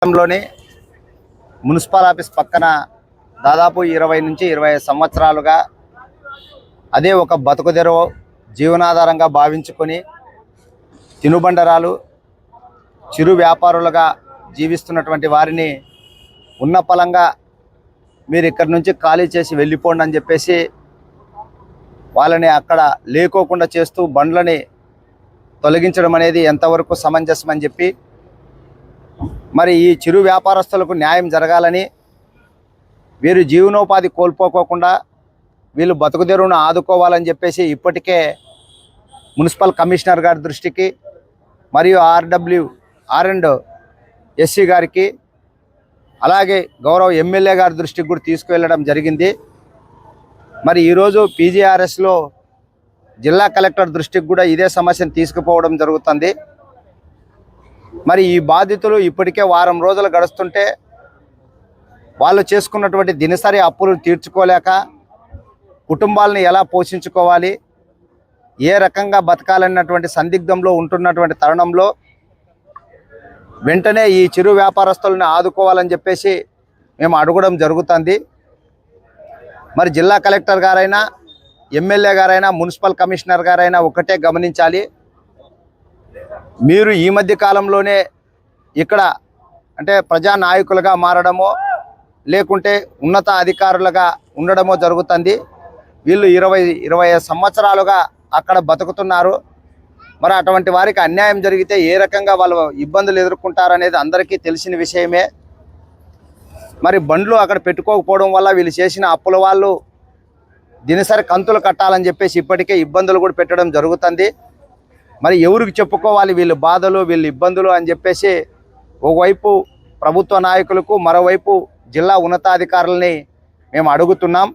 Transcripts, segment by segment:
లోని municipal office పక్కన దాదాపు 20 నుంచి 25 సంవత్సరాలుగా అదే ఒక బతుకుదెరువు జీవనాధారంగా భావించుకొని తినుబండరాలు చిరు వ్యాపారులుగా జీవిస్తున్నటువంటి వారిని ఉన్నపలంగా మీరు ఇక్కడి నుంచి ఖాళీ చేసి వెళ్ళిపోండి అని చెప్పేసి వాళ్ళని అక్కడ లేకోకుండా చేస్తూ బండ్లని తొలగించడం అనేది ఎంతవరకు సమంజసం అని చెప్పి మరి ఈ చిరు వ్యాపారస్తులకు న్యాయం జరగాలని వీరు జీవనోపాధి కోల్పోకోకుండా వీళ్ళు బతుకుదెరువును ఆదుకోవాలని చెప్పేసి ఇప్పటికే మున్సిపల్ కమిషనర్ గారి దృష్టికి మరియు ఆర్&ఎస్సీ గారికి అలాగే గౌరవ ఎమ్మెల్యే గారి దృష్టికి కూడా తీసుకువెళ్ళడం జరిగింది. మరి ఈరోజు పీజీఆర్ఎస్లో జిల్లా కలెక్టర్ దృష్టికి కూడా ఇదే సమస్యను తీసుకుపోవడం జరుగుతుంది. మరి ఈ బాధితులు ఇప్పటికే వారం రోజులు గడుస్తుంటే వాళ్ళు చేసుకున్నటువంటి దినసరి అప్పులు తీర్చుకోలేక కుటుంబాలను ఎలా పోషించుకోవాలి, ఏ రకంగా బతకాలన్నటువంటి సందిగ్ధంలో ఉంటున్నటువంటి తరుణంలో వెంటనే ఈ చిరు వ్యాపారస్తులను ఆదుకోవాలని చెప్పేసి మేము అడగడం జరుగుతుంది. మరి జిల్లా కలెక్టర్ గారైనా ఎమ్మెల్యే గారైనా మున్సిపల్ కమిషనర్ గారైనా ఒకటే గమనించాలి, మీరు ఈ మధ్య కాలంలోనే ఇక్కడ అంటే ప్రజానాయకులుగా మారడమో లేకుంటే ఉన్నత అధికారులుగా ఉండడమో జరుగుతుంది. వీళ్ళు 20-25 సంవత్సరాలుగా అక్కడ బతుకుతున్నారు. మరి అటువంటి వారికి అన్యాయం జరిగితే ఏ రకంగా వాళ్ళు ఇబ్బందులు ఎదుర్కొంటారనేది అందరికీ తెలిసిన విషయమే. మరి బండ్లు అక్కడ పెట్టుకోకపోవడం వల్ల వీళ్ళు చేసిన అప్పుల వాళ్ళు దినసరి కంతులు కట్టాలని చెప్పేసి ఇప్పటికే ఇబ్బందులు కూడా పెట్టడం జరుగుతుంది. మరి ఎవరికి చెప్పుకోవాలి వీళ్ళు బాధలు వీళ్ళు ఇబ్బందులు అని చెప్పేసి ఒకవైపు ప్రభుత్వ నాయకులకు మరోవైపు జిల్లా ఉన్నతాధికారులని మేము అడుగుతున్నాం.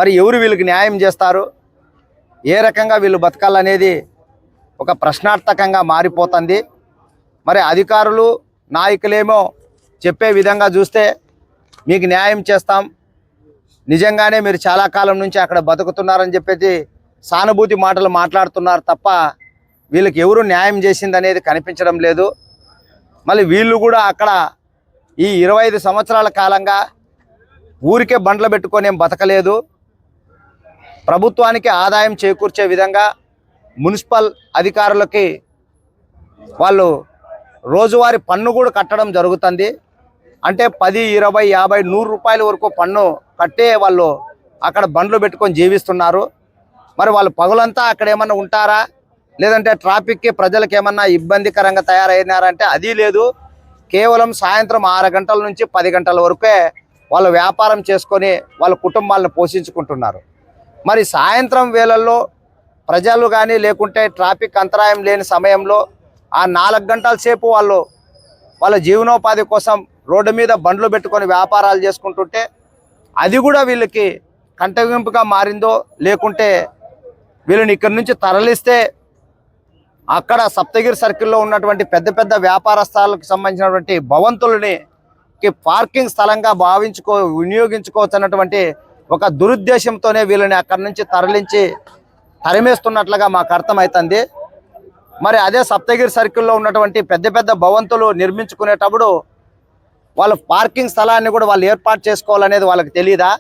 మరి ఎవరు వీళ్ళకి న్యాయం చేస్తారు, ఏ రకంగా వీళ్ళు బతకాలనేది ఒక ప్రశ్నార్థకంగా మారిపోతుంది. మరి అధికారులు నాయకులేమో చెప్పే విధంగా చూస్తే మీకు న్యాయం చేస్తాం, నిజంగానే మీరు చాలా కాలం నుంచి అక్కడ బతుకుతున్నారని చెప్పేసి సానుభూతి మాటలు మాట్లాడుతున్నారు తప్ప వీళ్ళకి ఎవరు న్యాయం చేసింది అనేది కనిపించడం లేదు. మళ్ళీ వీళ్ళు కూడా అక్కడ ఈ 25 సంవత్సరాల కాలంగా ఊరికే బండ్లు పెట్టుకొని ఏం బతకలేదు. ప్రభుత్వానికి ఆదాయం చేకూర్చే విధంగా మున్సిపల్ అధికారులకి వాళ్ళు రోజువారీ పన్ను కూడా కట్టడం జరుగుతుంది. అంటే 10, 20, 50, 100 రూపాయల వరకు పన్ను కట్టే వాళ్ళు అక్కడ బండ్లు పెట్టుకొని జీవిస్తున్నారు. మరి వాళ్ళు పగులంతా అక్కడ ఏమన్నా ఉంటారా, లేదంటే ట్రాఫిక్కి ప్రజలకు ఏమన్నా ఇబ్బందికరంగా తయారైనారంటే అది లేదు. కేవలం సాయంత్రం 6 గంటల నుంచి 10 గంటల వరకే వాళ్ళు వ్యాపారం చేసుకొని వాళ్ళ కుటుంబాలను పోషించుకుంటున్నారు. మరి సాయంత్రం వేళల్లో ప్రజలు కానీ లేకుంటే ట్రాఫిక్ అంతరాయం లేని సమయంలో ఆ 4 గంటల సేపు వాళ్ళ జీవనోపాధి కోసం రోడ్డు మీద బండ్లు పెట్టుకొని వ్యాపారాలు చేసుకుంటుంటే అది కూడా వీళ్ళకి కంటగింపుగా మారిందో లేకుంటే వీళ్ళని ఇక్కడి నుంచి తరలిస్తే అక్కడ సప్తగిరి సర్కిల్లో ఉన్నటువంటి పెద్ద పెద్ద వ్యాపార స్థలాలకు సంబంధించినటువంటి భవంతులని పార్కింగ్ స్థలంగా వినియోగించుకోవచ్చు అన్నటువంటి ఒక దురుద్దేశంతోనే వీళ్ళని అక్కడి నుంచి తరిమేస్తున్నట్లుగా మాకు అర్థమవుతుంది. మరి అదే సప్తగిరి సర్కిల్లో ఉన్నటువంటి పెద్ద పెద్ద భవంతులు నిర్మించుకునేటప్పుడు వాళ్ళ పార్కింగ్ స్థలాన్ని కూడా వాళ్ళు ఏర్పాటు చేసుకోవాలనేది వాళ్ళకి తెలియదా?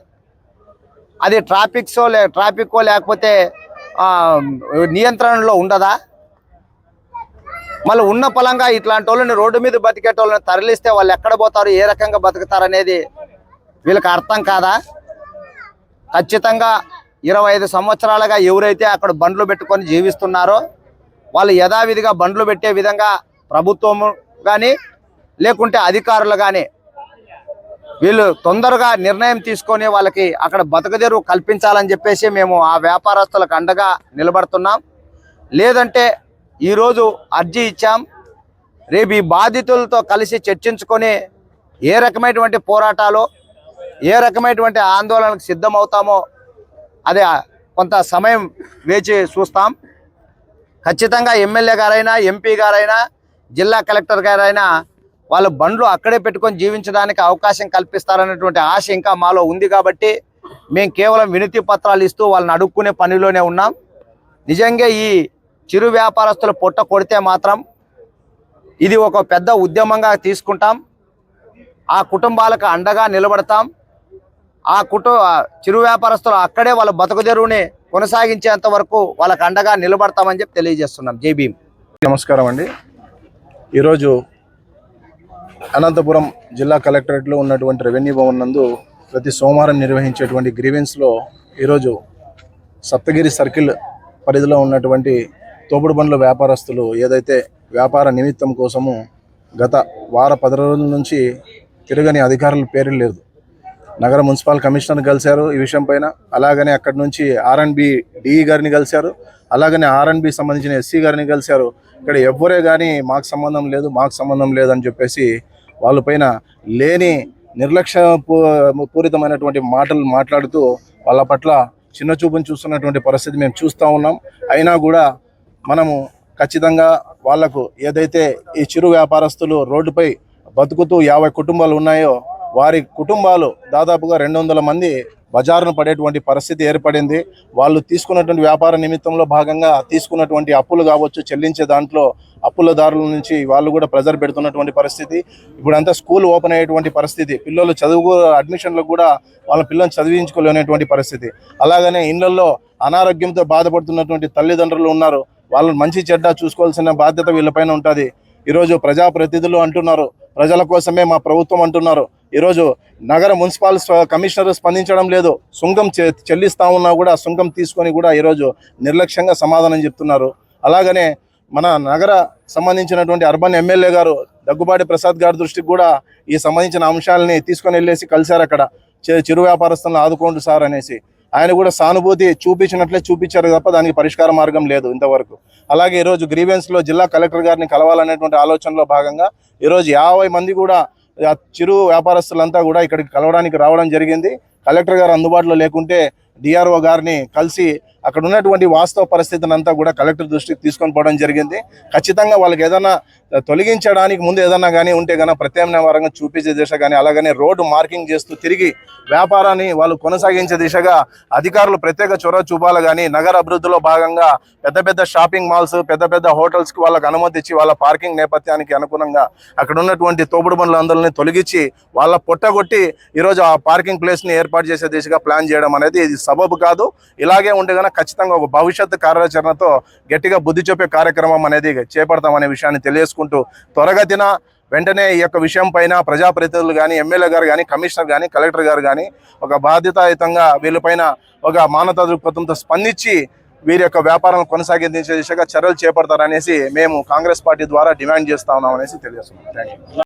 అది ట్రాఫిక్కో లేకపోతే నియంత్రణలో ఉండదా? మళ్ళీ ఉన్న పలంగా ఇట్లాంటి వాళ్ళని రోడ్డు మీద బతికేటోళ్ళని తరలిస్తే వాళ్ళు ఎక్కడ పోతారు, ఏ రకంగా బతుకుతారు అనేది వీళ్ళకి అర్థం కాదా? ఖచ్చితంగా 25 సంవత్సరాలుగా ఎవరైతే అక్కడ బండ్లు పెట్టుకొని జీవిస్తున్నారో వాళ్ళు యథావిధిగా బండ్లు పెట్టే విధంగా ప్రభుత్వం కానీ లేకుంటే అధికారులు కానీ వీళ్ళు తొందరగా నిర్ణయం తీసుకొని వాళ్ళకి అక్కడ బతుకుదెరువు కల్పించాలని చెప్పేసి మేము ఆ వ్యాపారస్తులకు అండగా నిలబడుతున్నాం. లేదంటే ఈరోజు అర్జీ ఇచ్చాం, రేపు ఈ బాధితులతో కలిసి చర్చించుకొని ఏ రకమైనటువంటి పోరాటాలు ఏ రకమైనటువంటి ఆందోళనకు సిద్ధమవుతామో అదే కొంత సమయం వేచి చూస్తాం. ఖచ్చితంగా ఎమ్మెల్యే గారైనా ఎంపీ గారైనా జిల్లా కలెక్టర్ గారైనా వాళ్ళ బండ్లు అక్కడే పెట్టుకొని జీవించడానికి అవకాశం కల్పిస్తారనేటువంటి ఆశ ఇంకా మాలో ఉంది. కాబట్టి మేము కేవలం వినతి పత్రాలు ఇస్తూ వాళ్ళని అడుక్కునే పనిలోనే ఉన్నాం. నిజంగా ఈ చిరు వ్యాపారస్తులు పొట్ట కొడితే మాత్రం ఇది ఒక పెద్ద ఉద్యమంగా తీసుకుంటాం. ఆ కుటుంబాలకు అండగా నిలబడతాం. ఆ చిరు వ్యాపారస్తులు అక్కడే వాళ్ళ బతుకుదెరువుని కొనసాగించేంత వరకు వాళ్ళకు అండగా నిలబడతామని చెప్పి తెలియజేస్తున్నాం. జై భీమ్. నమస్కారం అండి. ఈరోజు అనంతపురం జిల్లా కలెక్టరేట్లో ఉన్నటువంటి రెవెన్యూ భవన్ నందు ప్రతి సోమవారం నిర్వహించేటువంటి గ్రీవెన్స్లో ఈరోజు సప్తగిరి సర్కిల్ పరిధిలో ఉన్నటువంటి తోపుడు బండ్ల వ్యాపారస్తులు ఏదైతే వ్యాపార నిమిత్తం కోసము గత 10 రోజుల నుంచి తిరగని అధికారుల పేరు లేదు. నగర మున్సిపల్ కమిషనర్ కలిశారు ఈ విషయం పైన. అలాగనే అక్కడి నుంచి R&B డిఈ గారిని కలిశారు. అలాగనే R&B సంబంధించిన ఎస్సీ గారిని కలిశారు. ఇక్కడ ఎవ్వరే కానీ మాకు సంబంధం లేదు అని చెప్పేసి వాళ్ళపైన లేని నిర్లక్ష్య పూరితమైనటువంటి మాటలు మాట్లాడుతూ వాళ్ళ పట్ల చిన్న చూపును చూస్తున్నటువంటి పరిస్థితి మేము చూస్తూ ఉన్నాం. అయినా కూడా మనము ఖచ్చితంగా వాళ్లకు ఏదైతే ఈ చిరు వ్యాపారస్తులు రోడ్డుపై బతుకుతూ 50 కుటుంబాలు ఉన్నాయో వారి కుటుంబాలు దాదాపుగా 200 మంది బజారును పడేటువంటి పరిస్థితి ఏర్పడింది. వాళ్ళు తీసుకున్నటువంటి వ్యాపార నిమిత్తంలో భాగంగా తీసుకున్నటువంటి అప్పులు కావచ్చు, చెల్లించే దాంట్లో అప్పులదారుల నుంచి వాళ్ళు కూడా ప్రెజర్ పెడుతున్నటువంటి పరిస్థితి. ఇప్పుడంతా స్కూల్ ఓపెన్ అయ్యేటువంటి పరిస్థితి. పిల్లలు చదువు అడ్మిషన్లకు కూడా వాళ్ళ పిల్లల్ని చదివించుకోలేనటువంటి పరిస్థితి. అలాగనే ఇళ్లలో అనారోగ్యంతో బాధపడుతున్నటువంటి తల్లిదండ్రులు ఉన్నారు. వాళ్ళని మంచి చెడ్డ చూసుకోవాల్సిన బాధ్యత వీళ్ళపైన ఉంటుంది. ఈరోజు ప్రజాప్రతినిధులు అంటున్నారు, ప్రజల కోసమే మా ప్రభుత్వం అంటున్నారు. ఈరోజు నగర మున్సిపల్ కమిషనర్ స్పందించడం లేదు. సుంకం చెల్లిస్తా ఉన్నా కూడా సుంకం తీసుకొని కూడా ఈరోజు నిర్లక్ష్యంగా సమాధానం చెప్తున్నారు. అలాగనే మన నగర సంబంధించినటువంటి అర్బన్ ఎమ్మెల్యే గారు దగ్గుబాటి ప్రసాద్ గారి దృష్టికి కూడా ఈ సంబంధించిన అంశాలని తీసుకొని వెళ్ళేసి కలిశారు. అక్కడ చిరు వ్యాపారస్తులను ఆదుకోండి సార్ అనేసి ఆయన కూడా సానుభూతి చూపించారు తప్ప దానికి పరిష్కార మార్గం లేదు ఇంతవరకు. అలాగే ఈరోజు గ్రీవెన్స్లో జిల్లా కలెక్టర్ గారిని కలవాలనేటువంటి ఆలోచనలో భాగంగా ఈరోజు 50 మంది కూడా చిరు వ్యాపారస్తులంతా కూడా ఇక్కడికి కలవడానికి రావడం జరిగింది. కలెక్టర్ గారు అందుబాటులో లేకుంటే డిఆర్ఓ గారిని కలిసి అక్కడ ఉన్నటువంటి వాస్తవ పరిస్థితిని అంతా కూడా కలెక్టర్ దృష్టికి తీసుకొని పోవడం జరిగింది. ఖచ్చితంగా వాళ్ళకి ఏదైనా తొలగించడానికి ముందు ఏదన్నా కానీ ఉంటే కన్నా ప్రత్యామ్నాయంగా చూపించే దిశ కానీ, అలాగనే రోడ్డు మార్కింగ్ చేస్తూ తిరిగి వ్యాపారాన్ని వాళ్ళు కొనసాగించే దిశగా అధికారులు ప్రత్యేక చొరవ చూపాలి. కానీ నగర అభివృద్ధిలో భాగంగా పెద్ద పెద్ద షాపింగ్ మాల్స్, పెద్ద పెద్ద హోటల్స్కి వాళ్ళకి అనుమతి ఇచ్చి వాళ్ళ పార్కింగ్ నేపథ్యానికి అనుగుణంగా అక్కడ ఉన్నటువంటి తోపుడు బండ్లందరినీ తొలగించి వాళ్ళ పొట్టగొట్టి ఈరోజు ఆ పార్కింగ్ ప్లేస్ని ఏర్పాటు చేసే దిశగా ప్లాన్ చేయడం అనేది ఇది సబబు కాదు. ఇలాగే ఉంటే కనుక ఖచ్చితంగా ఒక భవిష్యత్తు కార్యాచరణతో గట్టిగా బుద్ధి చెప్పే కార్యక్రమం అనేది చేపడతామనే విషయాన్ని తెలియజేసుకుంటూ త్వరగతిన వెంటనే ఈ యొక్క విషయం పైన ప్రజాప్రతినిధులు కానీ, ఎమ్మెల్యే గారు కానీ, కమిషనర్ కానీ, కలెక్టర్ గారు కానీ ఒక బాధ్యతాయుతంగా వీళ్ళపైన ఒక మానవతా దృక్పథంతో స్పందించి వీరి యొక్క వ్యాపారాలను కొనసాగించే దిశగా చర్యలు చేపడతారనేసి మేము కాంగ్రెస్ పార్టీ ద్వారా డిమాండ్ చేస్తా ఉన్నాం అనేసి తెలియజేస్తున్నాం. Thank you.